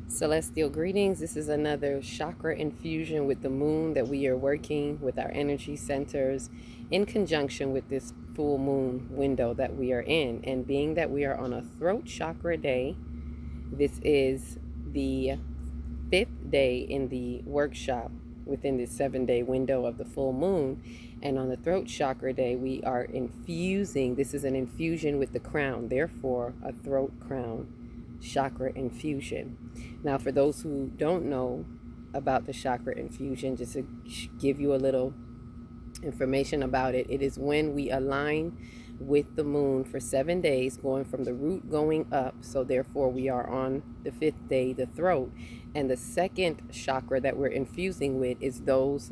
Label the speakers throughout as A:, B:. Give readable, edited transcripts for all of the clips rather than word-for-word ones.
A: Celestial greetings. This is another chakra infusion with the moon that we are working with our energy centers in conjunction with this full moon window that we are in. And being that we are on a throat chakra day, this is the 5th day in the workshop within the 7-day window of the full moon. And on the throat chakra day, we are infusing. This is an infusion with the crown, therefore a throat crown chakra infusion. Now, for those who don't know about the chakra infusion, just to give you a little information about it, it is when we align with the moon for 7 days, going from the root going up. So therefore we are on the 5th day, the throat. And the second chakra that we're infusing with is those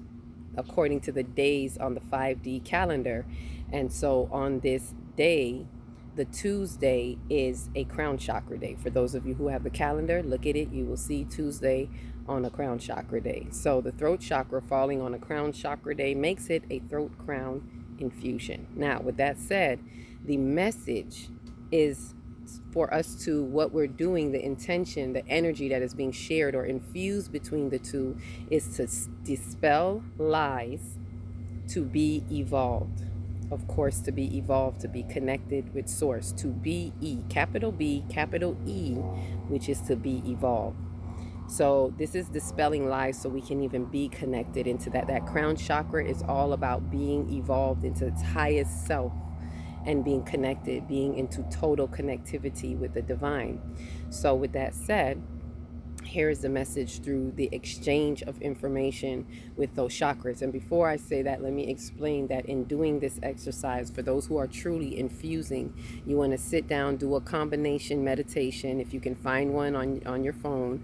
A: according to the days on the 5D calendar. And so on this day, the Tuesday, is a crown chakra day. For those of you who have the calendar, look at it. You will see Tuesday on a crown chakra day. So the throat chakra falling on a crown chakra day makes it a throat crown infusion. Now, with that said, the message is for us to what we're doing, the intention, the energy that is being shared or infused between the two is to dispel lies, to be evolved. Of course, to be evolved, to be connected with source, to be capital B, capital E, which is to be evolved. So this is dispelling lies so we can even be connected into that. That crown chakra is all about being evolved into its highest self and being connected, being into total connectivity with the divine. So with that said, here is the message through the exchange of information with those chakras. And before I say that, let me explain that in doing this exercise, for those who are truly infusing, you want to sit down, do a combination meditation. If you can find one on your phone,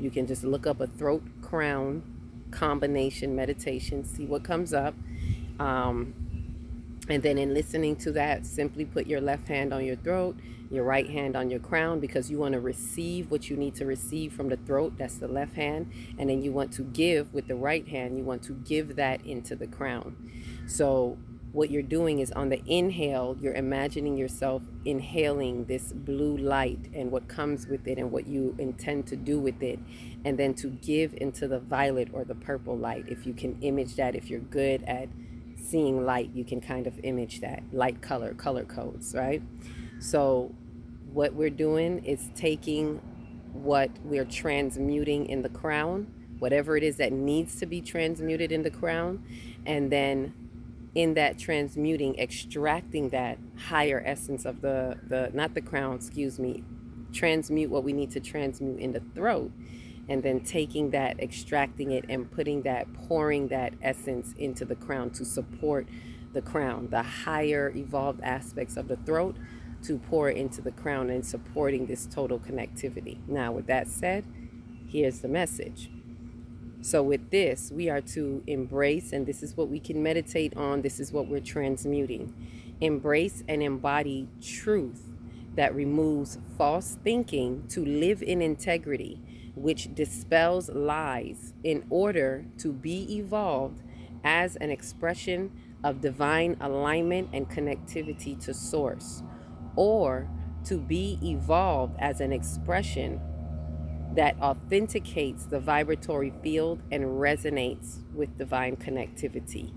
A: you can just look up a throat crown combination meditation, see what comes up. And then in listening to that, simply put your left hand on your throat, your right hand on your crown, because you want to receive what you need to receive from the throat. That's the left hand. And then you want to give with the right hand. You want to give that into the crown. So what you're doing is on the inhale, you're imagining yourself inhaling this blue light and what comes with it and what you intend to do with it. And then to give into the violet or the purple light. If you can image that, if you're good at seeing light, you can kind of image that light, color codes, right? So what we're doing is taking what we're transmuting in the crown, whatever it is that needs to be transmuted in the crown, and then in that transmuting, extracting that higher essence of the not the crown, excuse me, transmute what we need to transmute in the throat, and then taking that, extracting it, and putting that, pouring that essence into the crown to support the crown, the higher evolved aspects of the throat, to pour into the crown and supporting this total connectivity. Now, with that said, here's the message. So with this, we are to embrace, and this is what we can meditate on, this is what we're transmuting. Embrace and embody truth that removes false thinking to live in integrity, which dispels lies in order to be evolved as an expression of divine alignment and connectivity to source, or to be evolved as an expression that authenticates the vibratory field and resonates with divine connectivity.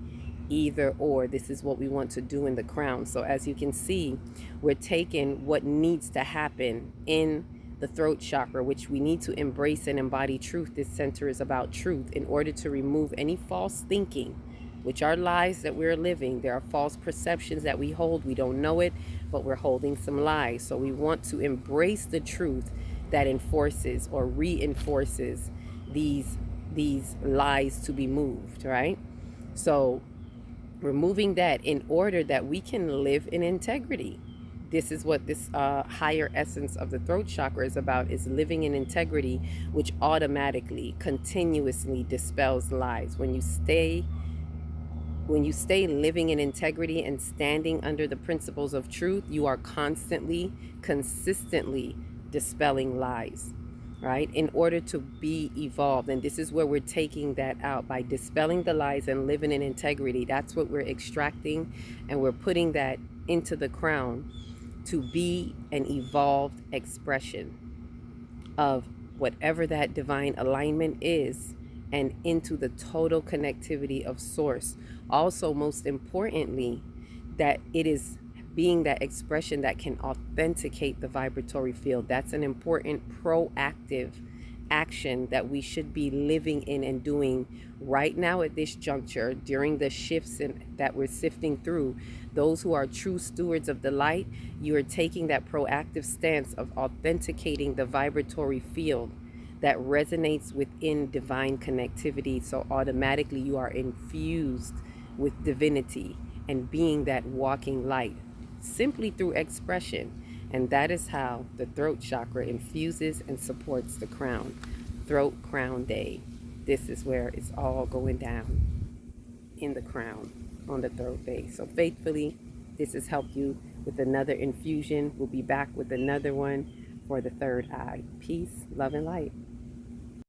A: Either or, this is what we want to do in the crown. So as you can see, we're taking what needs to happen in the throat chakra, which we need to embrace and embody truth. This center is about truth in order to remove any false thinking, which are lies that we're living. There are false perceptions that we hold. We don't know it, but we're holding some lies. So we want to embrace the truth that enforces or reinforces these lies to be moved, right? So removing that in order that we can live in integrity. This is what this higher essence of the throat chakra is about, is living in integrity, which automatically, continuously dispels lies. When you stay living in integrity and standing under the principles of truth, you are constantly, consistently dispelling lies, right? In order to be evolved. And this is where we're taking that out by dispelling the lies and living in integrity. That's what we're extracting, and we're putting that into the crown to be an evolved expression of whatever that divine alignment is, and into the total connectivity of source. Also, most importantly, that it is being that expression that can authenticate the vibratory field. That's an important proactive action that we should be living in and doing right now at this juncture during the shifts that we're sifting through. Those who are true stewards of the light, you are taking that proactive stance of authenticating the vibratory field that resonates within divine connectivity. So automatically you are infused with divinity and being that walking light simply through expression. And that is how the throat chakra infuses and supports the crown. Throat Crown Day. This is where it's all going down in the crown on the throat day. So faithfully, this has helped you with another infusion. We'll be back with another one for the third eye. Peace, love, and light.